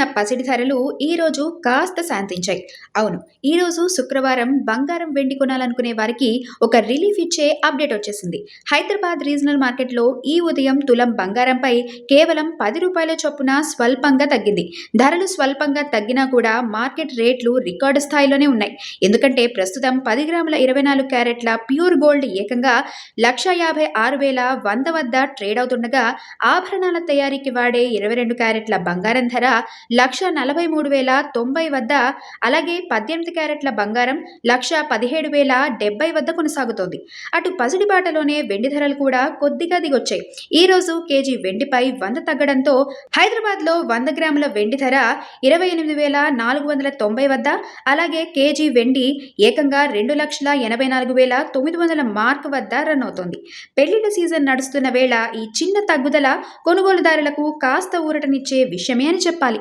పెరుగుతున్న పసిడి ధరలు ఈ రోజు కాస్త శాంతించాయి. అవును, ఈ రోజు శుక్రవారం బంగారం వెండి కొనాలనుకునే వారికి ఒక రిలీఫ్ ఇచ్చే అప్డేట్ వచ్చేసింది. హైదరాబాద్ రీజనల్ మార్కెట్లో ఈ ఉదయం తులం బంగారంపై కేవలం రూ. 10 చొప్పున స్వల్పంగా తగ్గింది. ధరలు స్వల్పంగా తగ్గినా కూడా మార్కెట్ రేట్లు రికార్డు స్థాయిలోనే ఉన్నాయి. ఎందుకంటే ప్రస్తుతం 10 గ్రాముల 24 క్యారెట్ల ప్యూర్ గోల్డ్ ఏకంగా 1,56,100 వద్ద ట్రేడ్ అవుతుండగా, ఆభరణాల తయారీకి వాడే 22 క్యారెట్ల బంగారం ధర 1,43,090 వద్ద, అలాగే 18 క్యారెట్ల బంగారం 1,17,070 వద్ద కొనసాగుతోంది. అటు పసిడి బాటలోనే వెండి ధరలు కూడా కొద్దిగా దిగొచ్చాయి. ఈ రోజు కేజీ వెండిపై 100 తగ్గడంతో హైదరాబాద్లో 100 గ్రాముల వెండి ధర 28,490 వద్ద, అలాగే కేజీ వెండి ఏకంగా 2,84,900 మార్క్ వద్ద రన్ అవుతోంది. పెళ్లిళ్ల సీజన్ నడుస్తున్న వేళ ఈ చిన్న తగ్గుదల కొనుగోలుదారులకు కాస్త ఊరటనిచ్చే విషయమే అని చెప్పాలి.